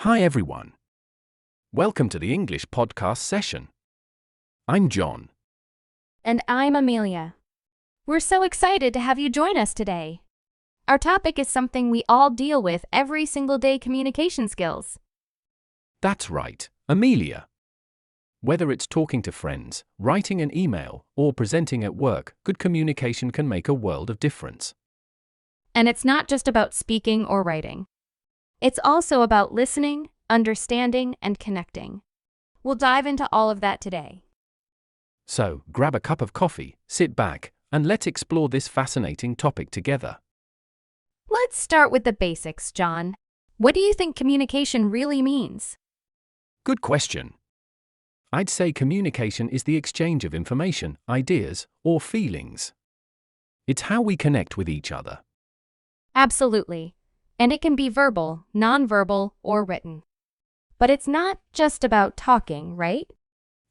Hi everyone. Welcome to the English podcast session. I'm John. And I'm Amelia. We're so excited to have you join us today. Our topic is something we all deal with every single day: communication skills. That's right, Amelia. Whether it's talking to friends, writing an email, or presenting at work, good communication can make a world of difference. And it's not just about speaking or writing. It's also about listening, understanding, and connecting. We'll dive into all of that today. So, grab a cup of coffee, sit back, and let's explore this fascinating topic together. Let's start with the basics, John. What do you think communication really means? Good question. I'd say communication is the exchange of information, ideas, or feelings. It's how we connect with each other. Absolutely. And it can be verbal, nonverbal, or written. But it's not just about talking, right?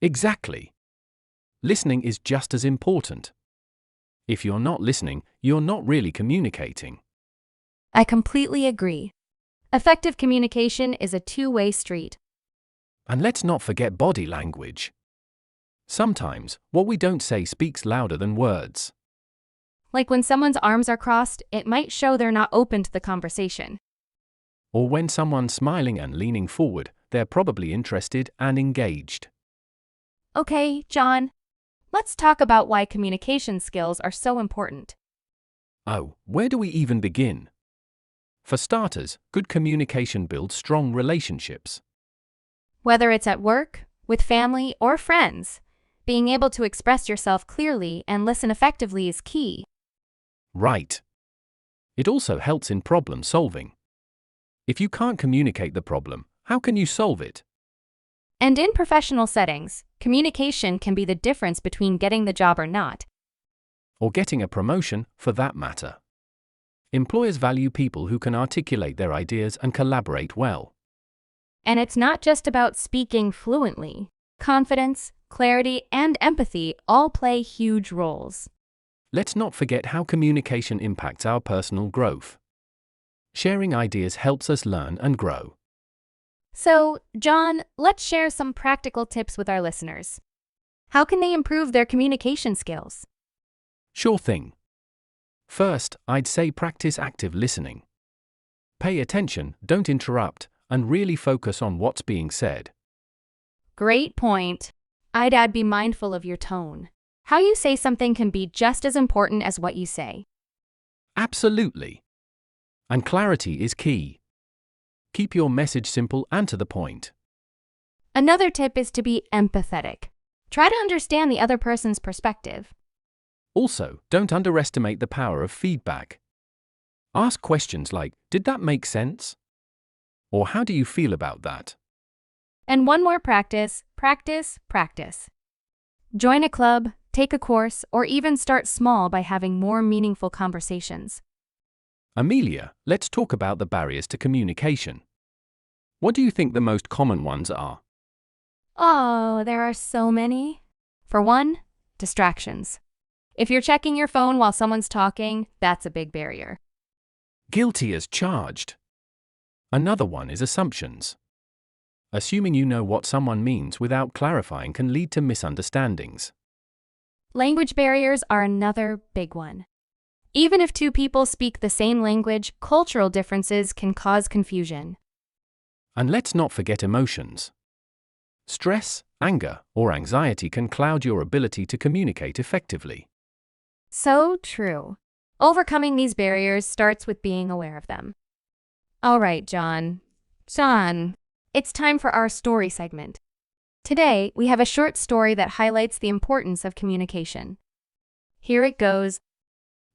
Exactly. Listening is just as important. If you're not listening, you're not really communicating. I completely agree. Effective communication is a two-way street. And let's not forget body language. Sometimes, what we don't say speaks louder than words. Like when someone's arms are crossed, it might show they're not open to the conversation. Or when someone's smiling and leaning forward, they're probably interested and engaged. Okay, John, let's talk about why communication skills are so important. Oh, where do we even begin? For starters, good communication builds strong relationships. Whether it's at work, with family, or friends, being able to express yourself clearly and listen effectively is key. Right. It also helps in problem solving. If you can't communicate the problem, how can you solve it? And in professional settings, communication can be the difference between getting the job or not. Or getting a promotion, for that matter. Employers value people who can articulate their ideas and collaborate well. And it's not just about speaking fluently. Confidence, clarity, and empathy all play huge roles. Let's not forget how communication impacts our personal growth. Sharing ideas helps us learn and grow. So, John, let's share some practical tips with our listeners. How can they improve their communication skills? Sure thing. First, I'd say practice active listening. Pay attention, don't interrupt, and really focus on what's being said. Great point. I'd add be mindful of your tone. How you say something can be just as important as what you say. Absolutely. And clarity is key. Keep your message simple and to the point. Another tip is to be empathetic. Try to understand the other person's perspective. Also, don't underestimate the power of feedback. Ask questions like, "Did that make sense?" Or "How do you feel about that?" And one more practice, practice, practice. Join a club, take a course, or even start small by having more meaningful conversations. Amelia, let's talk about the barriers to communication. What do you think the most common ones are? Oh, there are so many. For one, distractions. If you're checking your phone while someone's talking, that's a big barrier. Guilty as charged. Another one is assumptions. Assuming you know what someone means without clarifying can lead to misunderstandings. Language barriers are another big one. Even if two people speak the same language, cultural differences can cause confusion. And let's not forget emotions. Stress, anger, or anxiety can cloud your ability to communicate effectively. So true. Overcoming these barriers starts with being aware of them. All right, John, it's time for our story segment. Today, we have a short story that highlights the importance of communication. Here it goes.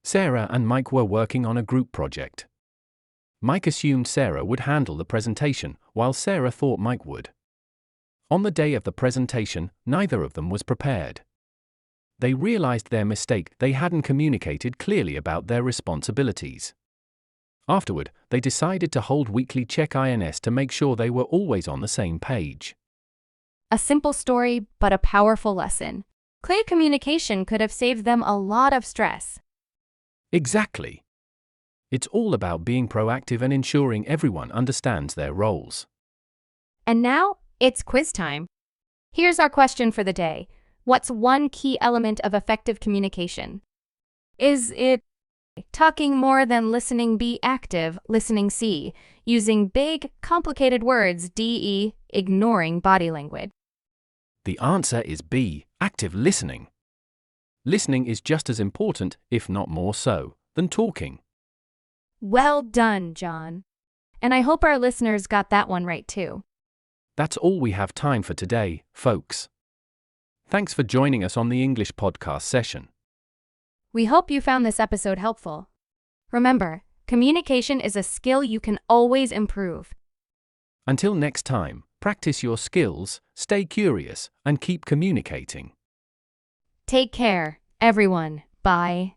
Sarah and Mike were working on a group project. Mike assumed Sarah would handle the presentation, while Sarah thought Mike would. On the day of the presentation, neither of them was prepared. They realized their mistake: they hadn't communicated clearly about their responsibilities. Afterward, they decided to hold weekly check-ins to make sure they were always on the same page. A simple story, but a powerful lesson. Clear communication could have saved them a lot of stress. Exactly. It's all about being proactive and ensuring everyone understands their roles. And now, it's quiz time. Here's our question for the day. What's one key element of effective communication? Is it talking more than listening? B. Active listening? C. Using big, complicated words? D. Ignoring body language? The answer is B. Active listening. Listening is just as important, if not more so, than talking. Well done, John. And I hope our listeners got that one right too. That's all we have time for today, folks. Thanks for joining us on the English podcast session. We hope you found this episode helpful. Remember, communication is a skill you can always improve. Until next time, practice your skills, stay curious, and keep communicating. Take care, everyone. Bye.